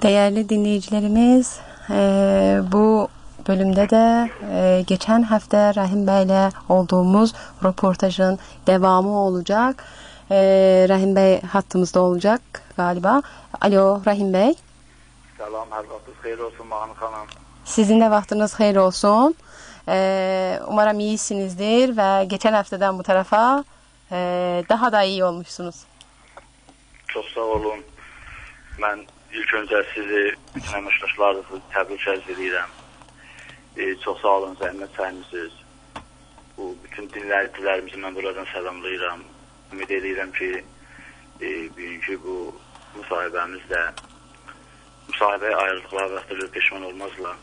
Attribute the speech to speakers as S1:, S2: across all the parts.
S1: Değerli dinleyicilerimiz, bu bölümde de geçen hafta Rahim Bey'le olduğumuz röportajın devamı olacak. Rahim Bey hattımızda olacak galiba. Alo Rahim Bey.
S2: Salam, hər vaxtınız xeyir olsun Mağın xanım.
S1: Sizin de vaxtınız xeyir olsun. Umarım iyisinizdir ve geçen haftadan bu tarafa daha da iyi olmuşsunuz.
S2: Çox sağ olun. Mən ilk öncə sizi, bütün əməkdaşlarınızı təbrik edirəm. Çox sağ olun, zəhmət çəkmisiniz. Bu bütün dinləyicilərimizi mən buradan salamlayıram. Ümid edirəm ki, bugünkü bu müsahibəmizdə müsahibəyə ayrılıqlar vaxtında peşman olmazlar.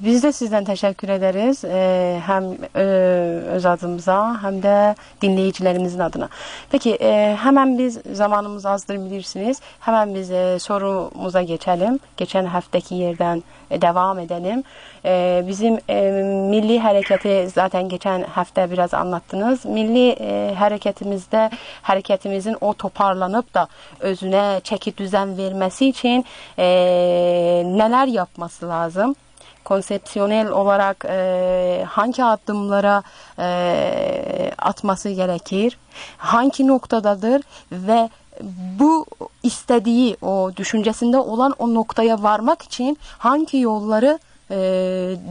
S1: Biz de sizden teşekkür ederiz. Hem öz adımıza hem de dinleyicilerimizin adına. Peki hemen biz zamanımız azdır bilirsiniz. Hemen biz sorumuza geçelim. Geçen haftaki yerden devam edelim. Bizim milli hareketi zaten geçen hafta biraz anlattınız. Milli hareketimizin o toparlanıp da özüne çeki düzen vermesi için neler yapması lazım? Konsepsiyonel olarak hangi adımlara atması gerekir, hangi noktadadır ve bu istediği, o düşüncesinde olan o noktaya varmak için hangi yolları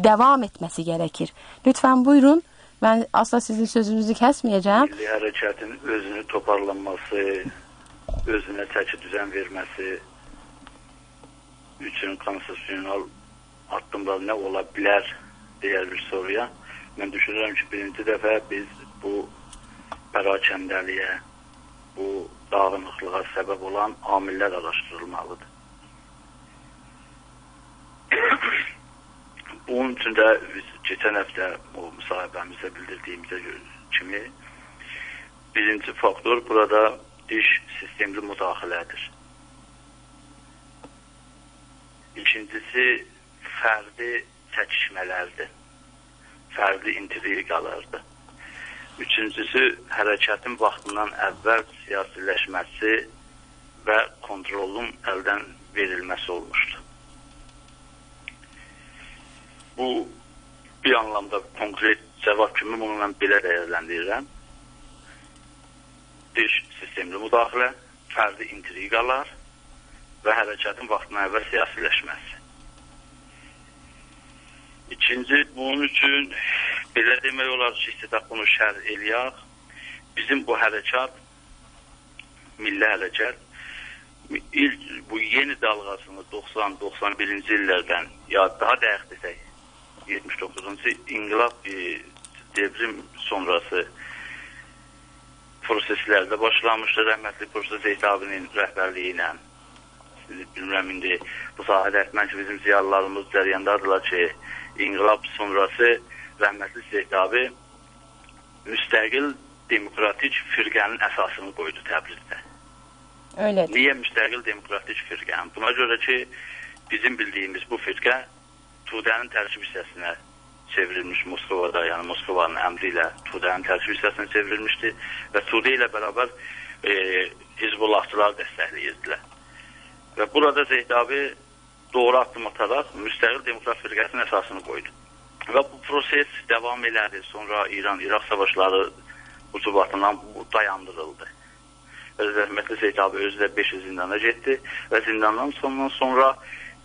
S1: devam etmesi gerekir? Lütfen buyurun. Ben asla sizin sözünüzü kesmeyeceğim.
S2: Milli hareketin özünü toparlanması, özüne çeki düzen vermesi üçün konsepsiyonel addımlar nə ola bilər deyər bir soruya. Mən düşünürəm ki, birinci dəfə biz bu pərakəndəliyə, bu dağınıqlığa səbəb olan amillər araşdırılmalıdır. Bunun üçün də biz keçən həftə o müsahibəmizdə bildirdiyimizə kimi birinci faktor burada iş sistemli müdaxilədir. İkincisi fərdi çəkişmələrdir, fərdi intriqalardır. Üçüncüsü, hərəkətin vaxtından əvvəl siyasiləşməsi və kontrolun əldən verilməsi olmuşdur. Bu, bir anlamda konkret cavab kimi bunu mən belə dəyərləndirirəm. Dış sistemli müdaxilə, fərdi intriqalar və hərəkətin vaxtından əvvəl siyasiləşməsi. İkinci, bunun üçün belə demək olar ki, istədək bunu şərh eləyək. Bizim bu hərəkat, milli hərəkat, bu yeni dalğasını 90-91-ci illərdən, ya daha dəqiq desək, 79-cu inqilab devrim sonrası proseslərdə başlamışdır. Rəhmətli Profesor Zeytabinin rəhbərliyi ilə. Bilmirəm, indi bu sahədə etmək ki, bizim ziyalılarımız cəryandadılar ki, İnqilab sonrası rəhmətli Zeytabi müstəqil demokratik firqənin əsasını qoydu Təbrizdə.
S1: Öylədir.
S2: Niyə müstəqil demokratik firqənin? Buna görə ki, bizim bildiyimiz bu firqə Tudənin tərkib hissəsinə çevrilmiş Moskovada, yəni Moskovanın əmri ilə Tudənin tərkib hissəsinə çevrilmişdi və Tudə ilə bərabər Hizbullahçılar dəstəkləyirdilər. Və burada Zeytabi doğru addım ataraq müstəqil demokrat firqəsinin əsasını qoydu. Və bu proses davam elədi. Sonra İran-İraq savaşları ucubatından dayandırıldı. Və rəhmətli Zeytabi özü də 5 il zindana getdi və zindandan sonra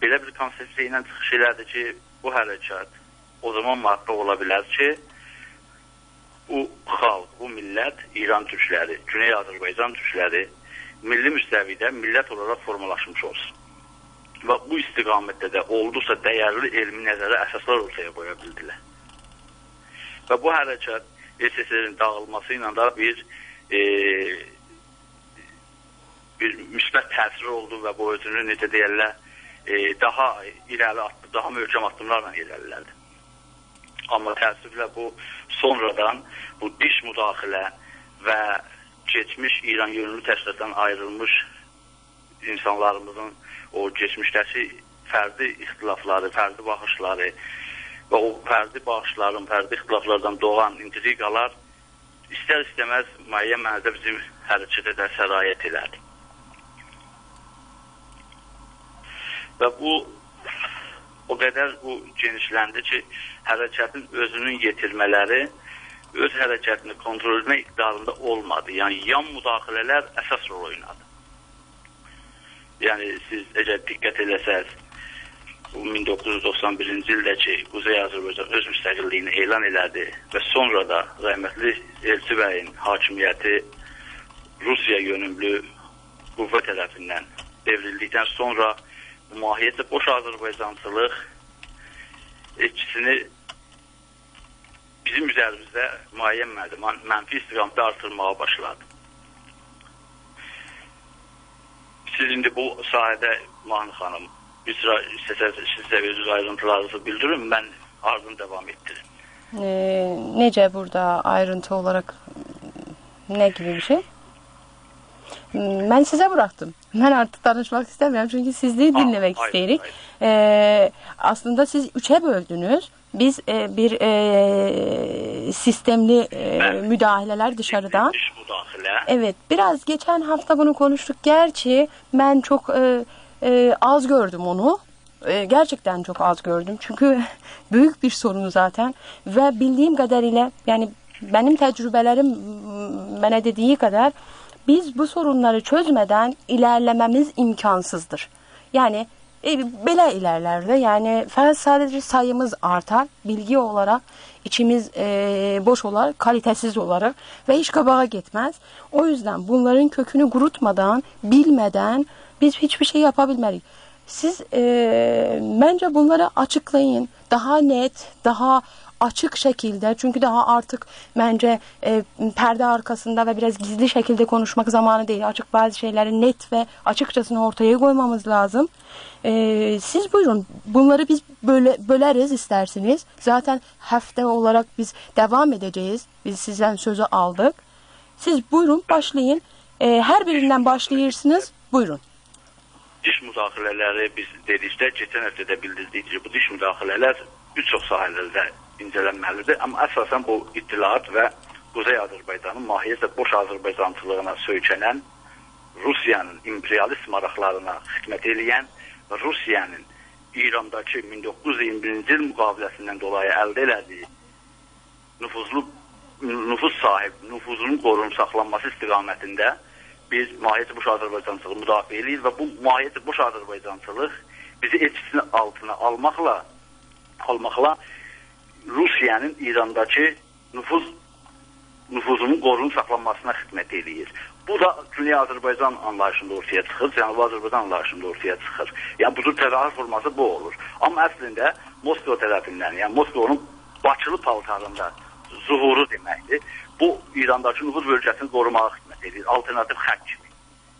S2: belə bir konsepsiya ilə çıxış elədi ki, bu hərəkat o zaman maraqlı ola bilər ki, bu xalq, bu millət, İran türkləri, Güney Azərbaycan türkləri milli müstəvidə millət olaraq formalaşmış olsun. Və bu istiqamətdə də oldusa dəyərli elmi nəzərə əsaslar ortaya qoya bildilər. Və bu hərəkat SSR-in dağılması ilə da bir müsbət təsir oldu və bu özünü necə deyərlər, daha irəli atdı, daha möhkəm addımlarla irəlilədi. Amma təəssüflə bu sonradan bu dış müdaxilə və keçmiş İran yönlü təşkilatdan ayrılmış insanlarımızın o geçmişdəki fərdi ixtilafları, fərdi baxışları və o fərdi baxışların, fərdi ixtilaflardan doğan intriqalar istər-istəməz müəyyən mənada bizim hərəkət edən səlahiyyət elədi. və bu o qədər bu genişləndi ki, hərəkətin özünün yetirmələri öz hərəkətini kontrol etmə iqtidarında olmadı. Yəni, yan müdaxilələr əsas rol oynadı. Yəni, siz əgər diqqət eləsəz, bu 1991-ci ildə ki, Quzey Azərbaycan öz müstəqilliyini elan elədi və sonra da rəhmətli Elçi bəyin hakimiyyəti Rusiya yönümlü qüvvə tərəfindən devrildikdən sonra mahiyyətlə boş Azərbaycançılıq etkisini bizim üzərimizdə müəyyən mənfi istiqamda artırmağa başladı. Siz indi bu sahədə Mahnı xanım, bir sıra sizə özünüz ayrıntılarınızı bildirin, mən ardını devam etdirim.
S1: Necə burada ayrıntı olarak ne gibi bir şey? Ben size bıraktım. Ben artık danışmak istemiyorum çünkü sizliği dinlemek isteyirik. Aslında siz üçe böldünüz. Biz bir sistemli müdahaleler dışarıdan. Evet, biraz geçen hafta bunu konuştuk. Gerçi ben çok az gördüm onu. Gerçekten çok az gördüm. Çünkü büyük bir sorun zaten. Ve bildiğim kadarıyla yani benim tecrübelerim bana dediği kadar biz bu sorunları çözmeden ilerlememiz imkansızdır. Yani belə ilerlerde yani sadece sayımız artar, bilgi olarak içimiz boş olar, kalitesiz olarak ve hiç kabağa gitmez. O yüzden bunların kökünü kurutmadan, bilmeden biz hiçbir şey yapabilmeyiz. Siz bence bunları açıklayın, daha net, daha açık şekilde, çünkü daha artık bence perde arkasında ve biraz gizli şekilde konuşmak zamanı değil. Açık bazı şeyleri net ve açıkçasını ortaya koymamız lazım. Siz buyurun, bunları biz böleriz isterseniz. Zaten hafta olarak biz devam edeceğiz. Biz sizden sözü aldık. Siz buyurun başlayın. Her birinden başlayırsınız. Buyurun.
S2: Diş müdaxilələri biz dedikdə, geçən həftədə bildirdik ki, bu diş müdaxilələr bir çox sahələrdə incələnməlidir. Amma əsasən bu İttilaat və Quzey Azərbaycanın mahiyyətlə boş Azərbaycançılığına söykənən, Rusiyanın imperialist maraqlarına xidmət eləyən və Rusiyanın İrandakı 1921-ci il müqaviləsindən dolayı əldə elədiyi nüfuz sahibi, nüfuzunun qorunub saxlanması istiqamətində biz mahiyyətli boş Azərbaycançılığı müdafiə edirik və bu mahiyyətli boş Azərbaycançılıq bizi etkisinin altına almaqla Rusiyanın İrandakı nüfuzunun qorunub saxlanmasına xidmət edir. Bu da Güney Azərbaycan anlayışında ortaya çıxır, Cənubi Azərbaycan anlayışında ortaya çıxır. Yəni, bu təzahür forması bu olur. Amma əslində Moskva tərəfindən, yəni Moskvanın Bakılı paltarında zuhuru deməkdir. Bu İrandakı nüfuz bölgəsini qorumağa xidmət edir, alternativ xətt kimi.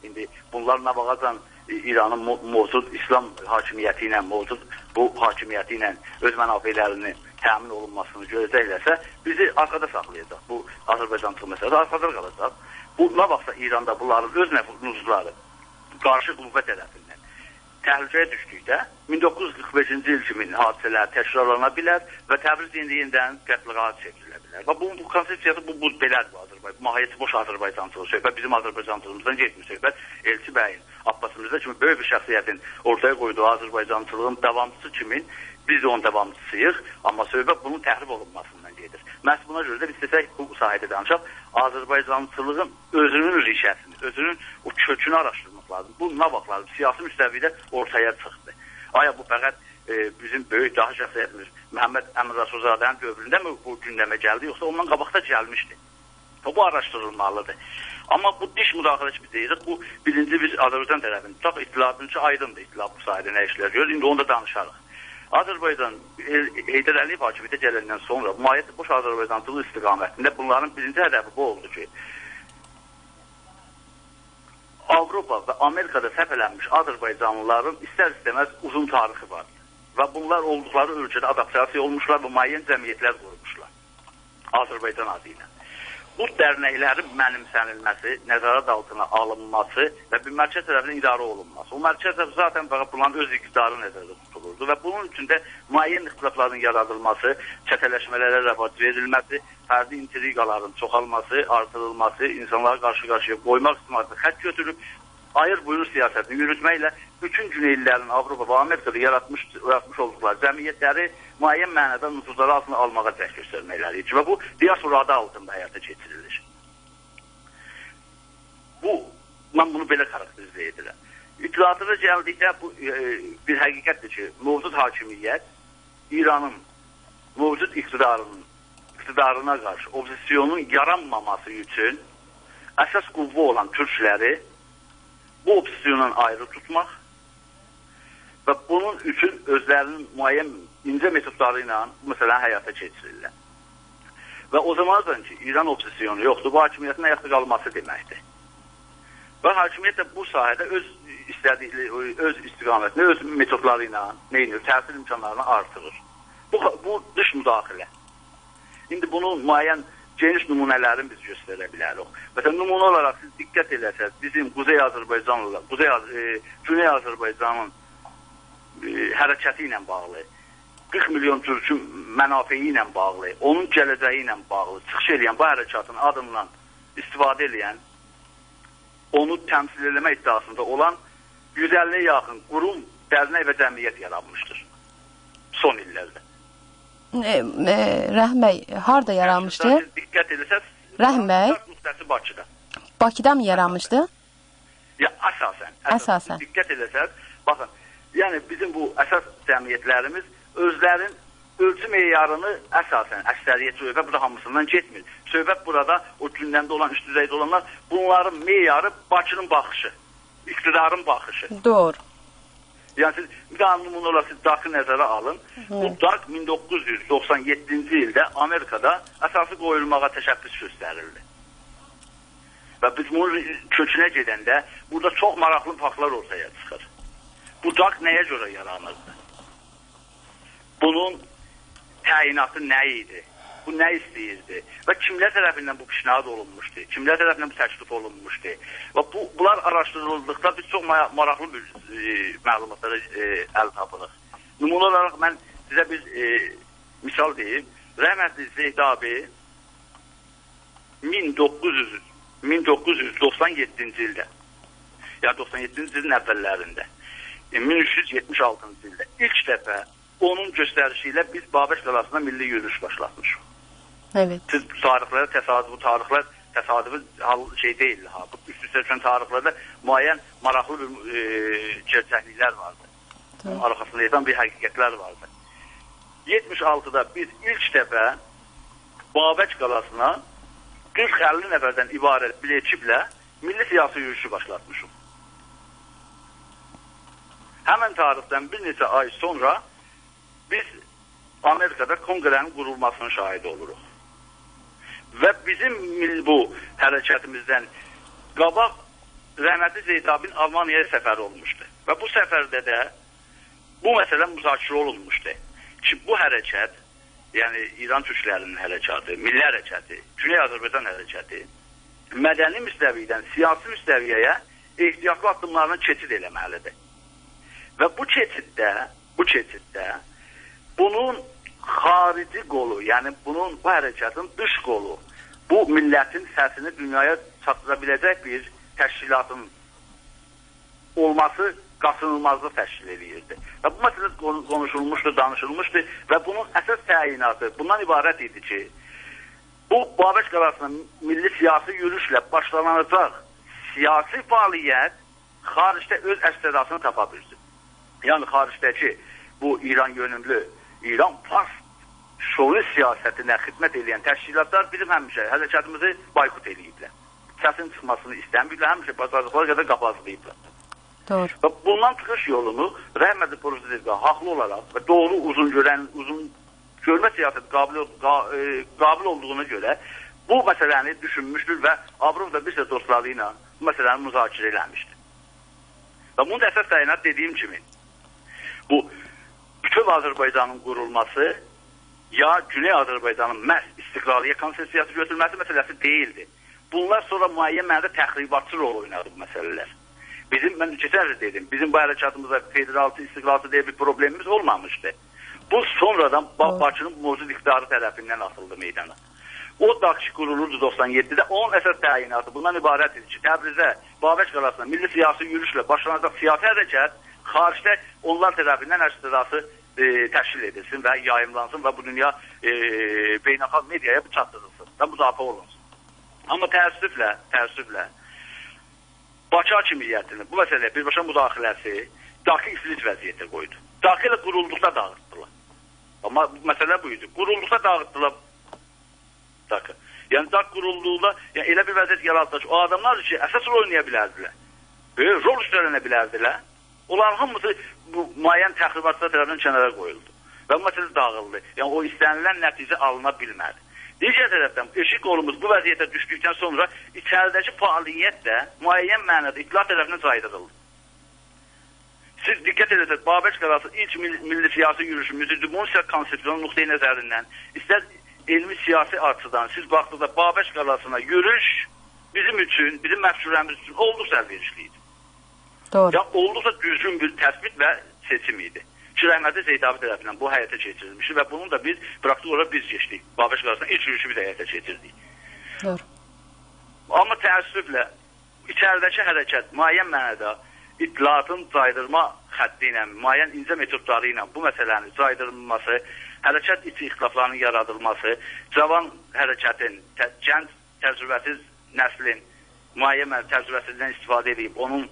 S2: İndi bunlar nə baxacan İranın mövcud İslam hakimiyyəti ilə, mövcud bu hakimiyyəti ilə öz mənafələrini təmin olunmasını gözləkləsə, bizi arxada saxlayacaq. Bu Azərbaycançılıq məsələsi arxada qalacaq. Bu nə vaxtsa İranda bunların öz nüfuzları qarşı qüvvə tərəfindən təhlükəyə düşdükdə 1945-ci il kimi hadisələr təkrarlana bilər və Təbriz yenidən qətliqağa çevrilə bilər. Və bu konsepsiyası bu belədir bu Azərbaycan. Mahiyyəti boş Azərbaycançılıq söhbət bizim Azərbaycançılığımızdan getmir söhbət. Elçi bəyin, Abbas Mirzə kimi böyük bir şəxsiyyətin ortaya qoyduğu Azərbaycançılığın davamçısı kimi biz də onun davamçısıyıq, amma söhbət bunun təhrif olunmasından gedir. Məhz buna görə də biz istəsək bu sahədə danışaq, Azərbaycançılığın özünün rişəsini, özünün o kökünü araşdırmaq lazım. Bu nə vaxt lazım? Siyasi müstəvidə ortaya çıxdı. Aya bu fəqət bizim böyük daha şəxsiyyətimiz Məhəmməd Əmin Rəsulzadənin dövründə mi bu gündəmə gəldi, yoxsa ondan qabaqda gəlmişdi? Bu araşdırılmalıdır. Amma bu diş müdaxiləsi biz deyirik, bu birinci biz Azərbaycan tərəfində, tutaq İttilaatın ki, aydındır İttilaat bu sahədə nə işlər görür, indi onu da danışarıq. Azərbaycan Heydər Əliyev hakimiyyətə gələndən sonra mahiyyətli boş Azərbaycançılıq istiqamətində bunların birinci hədəfi bu oldu ki, Avropa və Amerikada səfələnmiş Azərbaycanlıların istər-istəməz uzun tarixi var və bunlar olduqları ölkədə adaptasiya olmuşlar və müəyyən cəmiyyətlər qurmuşlar Azərbaycan adı ilə. Bu dərnəklərin mənimsənilməsi, nəzarət altına alınması və bir mərkəz tərəfindən idarə olunması. O mərkəz tərəfi zaten bunların öz iqtidarı nəzərdə tutulurdu və bunun üçün də müəyyən ixtilafların yaradılması, çətələşmələrə rəvat verilməsi, fərdi intriqaların çoxalması, artırılması, insanları qarşı-qarşıya qoymaq istiqamətində xətt götürüb, ayır buyur siyasətini yürütməklə bütün Güneylilərin Avropa və Amerikada yaratmış olduqları cəmiyyətləri müəyyən mənada nüfuzları altına almağa cəhd göstərməkləri üçün və bu diaspora adı altında həyata keçirilir. Mən bunu belə xarakterizə edirəm. İttilatıra gəldikdə bu bir həqiqətdir ki, mövcud hakimiyyət İranın mövcud iqtidarına qarşı opposisyonun yaranmaması üçün əsas qüvvə olan türkləri bu opposisyondan ayrı tutmaq və bunun üçün özlərinin müəyyən incə metodları ilə bu məsələni həyata keçirirlər. Və o zamandan ki, İran opposisyonu yoxdur, bu hakimiyyətin ayaqda qalması deməkdir. Və hakimiyyət də bu sahədə öz istiqamətini, öz metodları ilə təsir imkanlarını artırır. Bu dış müdaxilə. İndi bunun müəyyən geniş nümunələrini biz göstərə bilərik. Məsələn, nümunə olaraq siz diqqət eləsəz, bizim Güney Azərbaycanın hərəkəti ilə bağlı, 40 milyon türkün mənafeyi ilə bağlı, onun gələcəyi ilə bağlı çıxış edən bu hərəkatın adından istifadə edən, onu təmsil eləmə iddiasında olan 150-yə yaxın qurum, dərnək və cəmiyyət yaranmışdır son illərdə.
S1: Rəhim bəy, harada yaranmışdı?
S2: Diqqət edəsəz,
S1: Rəhim bəy,
S2: Bakıda.
S1: Bakıda mı yaranmışdı?
S2: Ya, əsasən. Diqqət edəsəz, baxın, yəni bizim bu əsas cəmiyyətlərimiz özlərin ölçü meyarını əsasən, əksəriyyət söhbət burada hamısından getmir. Söhbət burada o gündəmdə olan, üst düzeydə olanlar, bunların meyarı Bakının baxışı, iqtidarın baxışı.
S1: Doğru.
S2: Yəni siz bir daha nümunə olaraq siz DAQ-ı nəzərə alın. Bu DAQ 1997-ci ildə Amerikada əsası qoyulmağa təşəbbüs göstərildi. Və biz bunun kökünə gedəndə burada çox maraqlı faktlar ortaya çıxır. Bu DAQ nəyə görə yaranırdı? Bunun təyinatı nə idi? Bu nə istəyirdi? Və kimlər tərəfindən bu pişnahad olunmuşdu? Kimlər tərəfindən bu təklif olunmuşdu? Və bunlar araşdırıldıqda biz çox maraqlı bir məlumatlara əl tapırıq. Nümunə olaraq mən sizə bir misal deyim. Rəhmətli Zeydabi 1997-ci ildə, ya 97-ci ilin əvvəllərində, 1376-cı ildə ilk dəfə onun göstərişi ilə biz Babək qalasına milli yürüyüş başlatmışıq.
S1: Evet.
S2: Siz tarixlərə təsadüfi şey deyil. Bu üst-üstə düşən tarixlərdə müəyyən maraqlı bir gerçəkliklər vardı. Arxasında yatan bir həqiqətlər vardı. 76-da biz ilk dəfə Babək qalasına 40-50 nəfərdən ibarət bir ekiblə milli siyasi yürüyüşü başlatmışıq. Həmən tarixdən bir neçə ay sonra biz Amerikada konqrənin qurulmasının şahidi oluruq. Və bizim bu hərəkətimizdən qabaq rəhmətli Zeydabin Almaniyaya səfəri olmuşdu. Və bu səfərdə də bu məsələ müzakirə olunmuşdu ki, bu hərəkət, yəni İran türklərinin hərəkatı, milli hərəkəti, Güney Azərbaycan hərəkəti mədəni müstəviyədən siyasi müstəviyyəyə ehtiyatlı addımlarını keçid eləməlidir. Və bu keçiddə bunun xarici qolu, yəni bu hərəkatın dış qolu, bu millətin səsini dünyaya çatdıra biləcək bir təşkilatın olması qaçınılmazlıq təşkil edirdi. Və bu məsələ konuşulmuşdu, danışılmışdı və bunun əsas təyinatı bundan ibarət idi ki, bu Babək qalasına milli siyasi yürüyüşlə başlanacaq siyasi fəaliyyət xaricdə öz əksədasını tapa bilsin. Yəni xaricdəki bu İran yönümlü, İran fars şovinist siyasətinə xidmət edən təşkilatlar bizim həmişə hərəkətimizi baykut ediblər. Səsin çıxmasını istəməyiblər, həmişə bacardıqları qədər qapazlayıblar.
S1: Doğru.
S2: Və bundan çıxış yolunu rəhmətli prezidentə haqlı olaraq və doğru uzun görmə siyasəti qabil olduğuna görə bu məsələni düşünmüşdür və Avropada bir sıra dostları ilə bu məsələni müzakirə eləmişdir. Və bunun əsas təyinat dediyim kimi bu bütün Azərbaycanın qurulması ya Güney Azərbaycanın məhz istiqlaliyyət konsepsiyası götürülməsi məsələsi deyildi. Bunlar sonra müəyyən mənada təxribatçı rol oynadı bu məsələlər. Mən keçən dedim, bizim bu hərəkatımızda federalçı, istiqlalçı deyə bir problemimiz olmamışdı. Bu sonradan Bakının mövcud iqtidarı tərəfindən atıldı meydana. O DAQ qurulurdu 97-də, onun əsas təyinatı bundan ibarət idi ki, Təbrizə, Babək qalasına milli siyasi yürüyüşlə başlanacaq siyasi hərəkət xaricdə onlar tərəfindən əksəriyyəti təşkil edilsin və yayımlansın və bu dünya beynəlxalq mediaya çatdırılsın və müdafiə olunsun. Amma təəssüflə Bakı hakimiyyətinin bu məsələyə birbaşa müdaxiləsi daxil iflic vəziyyətə qoydu. Daxil qurulduqda dağıtdılar. Amma məsələ bu idi. Qurulduqda dağıtdılar. Yəni DAQ qurulduğunda elə bir vəziyyət yaratdılar ki, o adamlar ki, əsas rol oynaya bilərdilər. Rol üstlənə bilərdilər. Onların hamısı bu müəyyən təxribatlar tərəfindən kənara qoyuldu. Və bu məsələ dağıldı. Yəni o istənilən nəticə alına bilmədi. Digər tərəfdən eşik qolumuz bu vəziyyətə düşdükdən sonra içəridəki fəaliyyət də müəyyən mənada iqtilar tərəfindən caydırıldı. Siz diqqət edəsiniz, Babək qərarı ilk milli siyasi yürüyüşümüzdür. Bunun isə konsepsiyon nöqteyi nəzərindən, istər elmi siyasi açıdan siz baxdıqda Babək qərarına yürüyüş bizim üçün, bizim məfkurəmiz üçün olduqca əlverişli idi.
S1: Doğru.
S2: Ya olduqca düzgün bir təsbit və seçim idi. Rəhmətli Seydabi tərəfindən bu həyata keçirilmişdir və bunun da biz praktik olaraq biz geçdik. Babək qərarına ilk yürüyüşü biz həyata keçirdik.
S1: Doğru.
S2: Amma təəssüflə içəridəki hərəkət müəyyən mənada İttilatın caydırma xətti ilə, müəyyən incə metodları ilə bu məsələnin caydırılması, hərəkət içi ixtilaflarının yaradılması, cavan hərəkətin, gənc təcrübəsiz nəslin müəyyən təcrübəsizliyindən istifadə edib, onun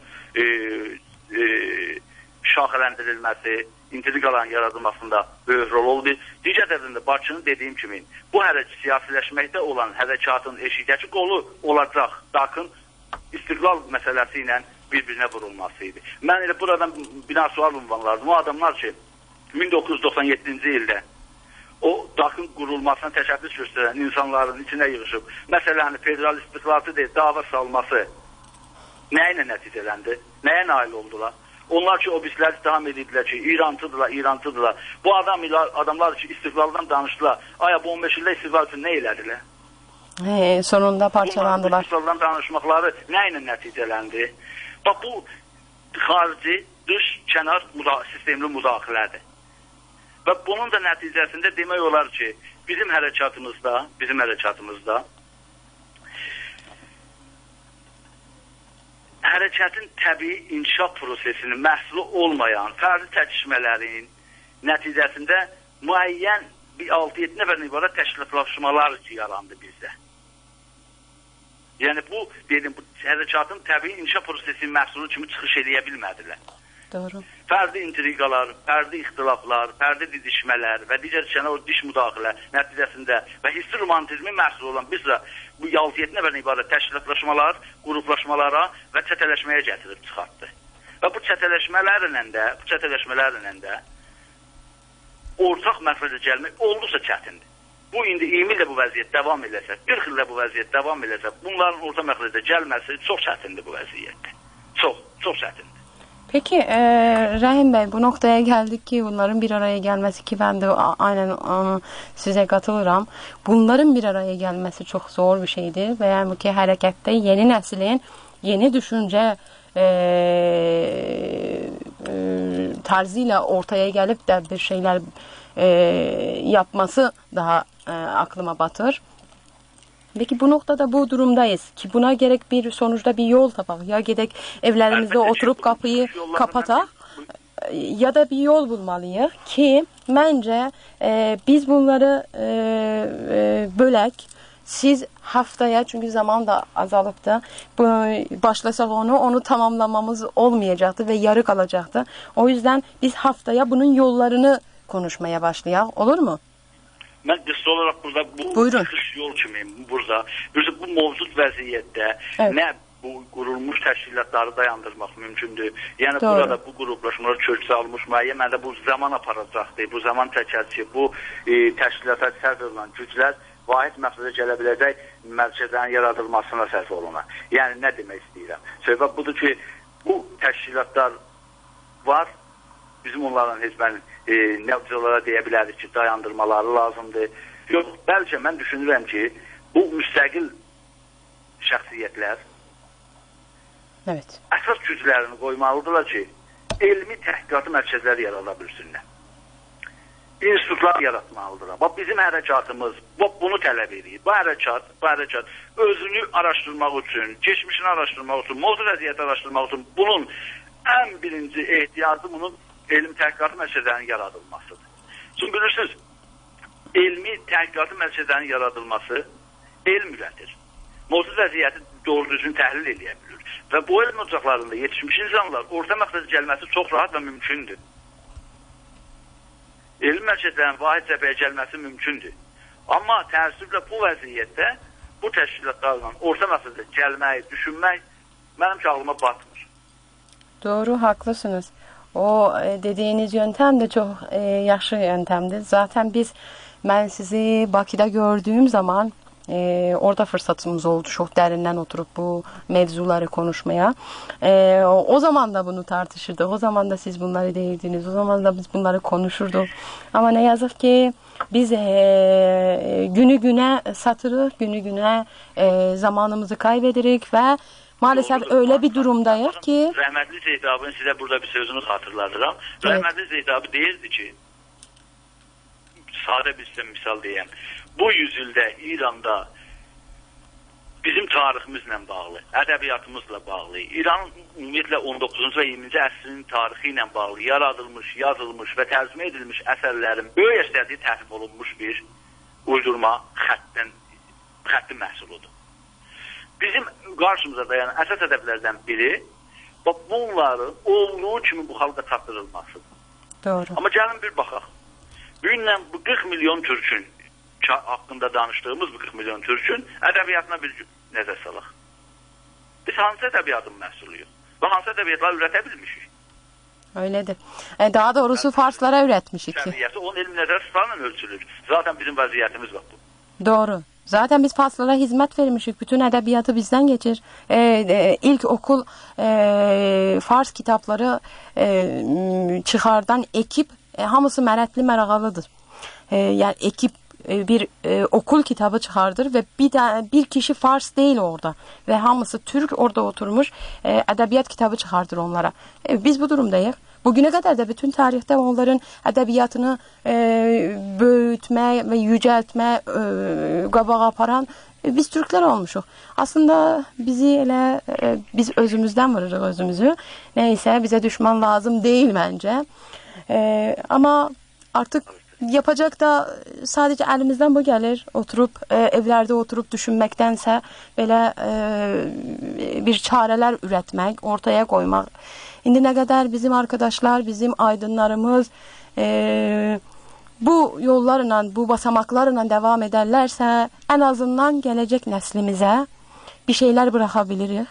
S2: şaxələndirilməsi, intriqaların yaradılmasında böyük rol oldu. Digər tərəfində Bakının dediyim kimi, bu siyasiləşməkdə olan hərəkatın eşikdəki qolu olacaq DAQ-ın istiqlal məsələsi ilə bir-birinə vurulması idi. Mən elə buradan bina sual ünvanlardım. O adamlar ki, 1997-ci ildə o DAQ-ın qurulmasına təşəbbüs göstərən insanların içinə yığışıb, məsələni federal istiqlalçı deyil, dava salması nə ilə nəticələndi? Nəyə nail oldular? Onlar ki, o bizlər ittiham edirdilər ki, İrancıdırlar. Bu adamlar ki, istiqlaldan danışdılar. Aya, bu 15 ildə istiqlal üçün nə elədilər?
S1: Sonunda parçalandılar.
S2: İstiqlaldan danışmaqları nə ilə nəticələndi? Bax, bu xarici, dış, kənar sistemli müdaxilədir. Və bunun da nəticəsində demək olar ki, bizim hərəkatımızda hərəkətin təbii inkişaf prosesinin məhsulu olmayan fərdi çəkişmələrin nəticəsində müəyyən bir 6-7 nəfərin ibarət təşkilatlaşmalar yarandı bizdə. Yəni bu, dedim, bu hərəkatın təbii inkişaf prosesinin məhsulu kimi çıxış eləyə bilmədilər.
S1: Doğru.
S2: Fərdi intriqalar, fərdi ixtilaflar, fərdi didişmələr və digər o diş müdaxilə nəticəsində və hissi romantizmin məhsulu olan biz də bu 6-7 nəfərin ibarət təşkilatlaşmalar, qruplaşmalara və çətələşməyə gətirib çıxartdı. Və bu çətələşmələrlə də ortaq məqsədə gəlmək olduqca çətindir. Bu indi 20 ildə bu vəziyyət davam eləsə, 40 ildə bu vəziyyət davam eləsə, bunların orta məqsədə gəlməsi çox çətindir bu vəziyyətdə. Çox çətindir.
S1: Peki Rahim Bey, bu noktaya geldik ki bunların bir araya gelmesi, ki ben de aynen size katılıram. Bunların bir araya gelmesi çok zor bir şeydir. Ve yani ki harekette yeni neslin yeni düşünce tarzıyla ortaya gelip de bir şeyler yapması daha aklıma batır. Peki bu noktada bu durumdayız ki buna gerek bir sonuçta bir yol tapak, ya gerek evlerimizde oturup kapıyı kapatak ya da bir yol bulmalıyız ki bence biz bunları bölek. Siz haftaya, çünkü zaman da azalıptı, başlasak onu tamamlamamız olmayacaktı ve yarı kalacaktı. O yüzden biz haftaya bunun yollarını konuşmaya başlayalım. Olur mu?
S2: Mən qısa olaraq burada bu çıxış yol kimi burada bu mövcud vəziyyətdə nə bu qurulmuş təşkilatları dayandırmaq mümkündür. Yəni burada bu qruplaşmalar köksə almış müəyyən məndə bu zaman aparacaqdır. Bu zaman çəkər ki, bu təşkilata sərf olunan güclər vahid məqsədə gələ biləcək mərkəzlərin yaradılmasına sərf olunur. Yəni nə demək istəyirəm? Söhbət budur ki, bu təşkilatlar var. Bizim onların hizmənin nəticələrə deyə bilərik ki, dayandırmaları lazımdır. Yox, bəlkə mən düşünürəm ki, bu müstəqil şəxsiyyətlər əsas güclərini qoymalıdırlar ki, elmi təhqiqatı mərkəzləri yarada bilsinlər. İnstitutlar yaratmalıdırlar. Bax, bizim hərəkatımız bunu tələb edir. Bu hərəkat özünü araşdırmaq üçün, geçmişini araşdırmaq üçün, mövcud vəziyyəti araşdırmaq üçün bunun ən birinci ehtiyacı bunun elm təhqiqatı mərkəzlərinin yaradılmasıdır. Çünki bilirsiniz, elmi təhqiqatı mərkəzlərinin yaradılması elm ürətir. Mövcud vəziyyəti doğru düzgün təhlil edə bilir. Və bu elm ocaqlarında yetişmiş insanlar orta məqsədə gəlməsi çox rahat və mümkündür. Elm mərkəzlərinin vahid cəbhəyə gəlməsi mümkündür. Amma təəssüflə bu vəziyyətdə bu təşkilatlarla orta məqsədə gəlmək, düşünmək mənim ağlıma batmır.
S1: Doğru, haklısınız. O dediğiniz yöntem de çok yaxşı yöntemdir. Zaten ben sizi Bakı'da gördüğüm zaman orada fırsatımız oldu çok derinden oturup bu mevzuları konuşmaya. O zaman da bunu tartışırdık. O zaman da siz bunları değildiniz. O zaman da biz bunları konuşurduk. Ama ne yazık ki biz günü güne satırıq, günü güne zamanımızı kaybedirik ve maalesef öyle bir durumdayıq ki...
S2: Rəhmətli Zeydabın sizə burada bir sözünü xatırladıram. Evet. Rəhmətli Zeydabı deyirdi ki, sadə bir sizə misal deyəm. Bu yüzüldə İranda bizim tariximizlə bağlı, ədəbiyyatımızla bağlı, İranın ümumiyyətlə 19-cu və 20-ci əsrin tarixi ilə bağlı yaradılmış, yazılmış və tərcümə edilmiş əsərlərin böyük əksəriyyəti təhrif olunmuş bir uydurma xətti məhsuludur. Bizim qarşımıza dayanan əsas ədəblərdən biri bunların olduğu kimi bu xalqa çatdırılmasıdır.
S1: Doğru.
S2: Amma gəlin bir baxaq. Bugünlə bu 40 milyon türkün haqqında danışdığımız bu 40 milyon türkün ədəbiyyatına bir nəzər salaq. Biz hansı ədəbiyyatın məhsuluyuq? Və hansı ədəbiyyatları ürətə bilmişik?
S1: Öyledir. Daha doğrusu Farslara üretmişik ki.
S2: Səviyyəsi 10 elm nəzər tutarla ölçülür. Zaten bizim vəziyyətimiz var bu.
S1: Doğru. Zaten biz Farslara hizmet vermişik. Bütün edebiyatı bizden geçir. İlk okul Fars kitapları çıkardan ekip hamısı mərətli mərağalıdır. Yani ekip bir okul kitabı çıkardır ve bir kişi Fars değil orada ve hamısı Türk orada oturmuş edebiyat kitabı çıkardır onlara. Biz bu durumdayız. Bugüne kadar da bütün tarihte onların edebiyatını büyütme ve yüceltme qabağa aparan biz Türkler olmuşuq. Aslında bizi elə biz özümüzden vururuz özümüzü. Neyse bize düşman lazım değil bence. Ama artık yapacak da sadece elimizden bu gelir. Oturup evlerde oturup düşünmektense böyle bir çareler üretmek, ortaya koymak. Şimdi ne kadar bizim arkadaşlar, bizim aydınlarımız bu yollarla, bu basamaklarla devam ederlerse en azından gelecek neslimize bir şeyler bırakabiliriz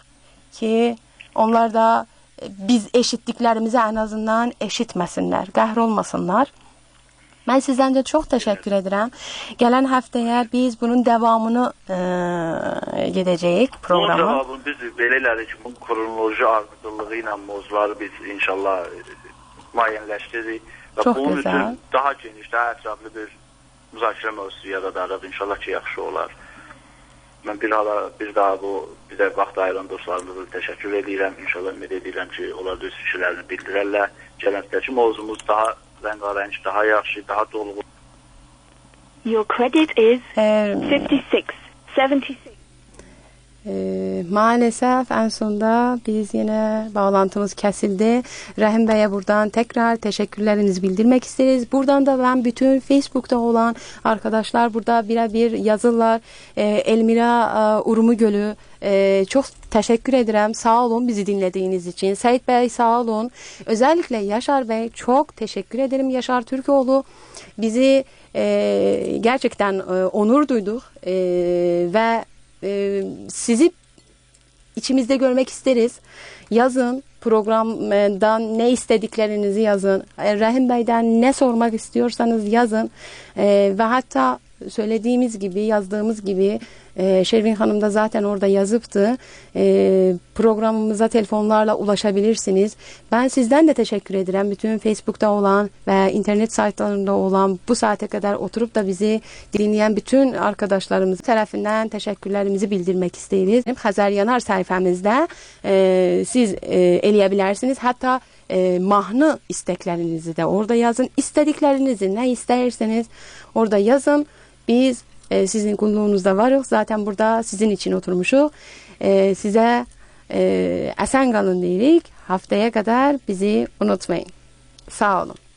S1: ki onlar da biz eşitliklerimizi en azından eşitmesinler, qəhrolmasınlar. Ben sizden de çok teşekkür ederim. Gelen haftaya biz bunun devamını gideceğiz programa.
S2: Bunun cevabını biz belə elədik ki, bunun kronoloji ardıcıllığı ilə mövzuları biz inşallah müəyyənləşdiririk.
S1: Çok
S2: bunun
S1: güzel.
S2: üçün daha geniş, daha ətraflı bir müzakirə mövzusu yaradarıq. İnşallah ki, yaxşı olar. Mən bir daha bu bizə vaxt ayıran dostlarımıza təşəkkür edirəm. İnşallah ümid edirəm ki, onlar da öz fikirlərini bildirərlər. Gələcəkdəki mövzumuz daha rəngarəng, daha yaxşı, daha dolğun.
S3: Your credit is 56.76.
S1: Maalesef en sonunda biz yine bağlantımız kesildi. Rahim Bey'e buradan tekrar teşekkürlerinizi bildirmek isteriz. Buradan da ben bütün Facebook'ta olan arkadaşlar burada birebir yazırlar. Elmira Urumugölü çok teşekkür ederim. Sağ olun bizi dinlediğiniz için. Seyit Bey sağ olun. Özellikle Yaşar Bey çok teşekkür ederim. Yaşar Türkoğlu bizi gerçekten onur duyduk ve sizi içimizde görmek isteriz. Yazın, programdan ne istediklerinizi yazın. Rahim Bey'den ne sormak istiyorsanız yazın. Ve hatta söylediğimiz gibi, yazdığımız gibi Şervin Hanım da zaten orada yazıptı. Programımıza telefonlarla ulaşabilirsiniz. Ben sizden de teşekkür ederim. Bütün Facebook'ta olan ve internet saytlarında olan bu saate kadar oturup da bizi dinleyen bütün arkadaşlarımız tarafından teşekkürlerimizi bildirmek isteriz. Xəzər Yanar sayfamızda siz eleyebilirsiniz. Hatta mahnı isteklerinizi de orada yazın. İstediklerinizi ne isterseniz orada yazın. Biz sizin kulluğunuzda varız. Zaten burada sizin için oturmuşuq. Size esen qalın deyirik. Haftaya kadar bizi unutmayın. Sağ olun.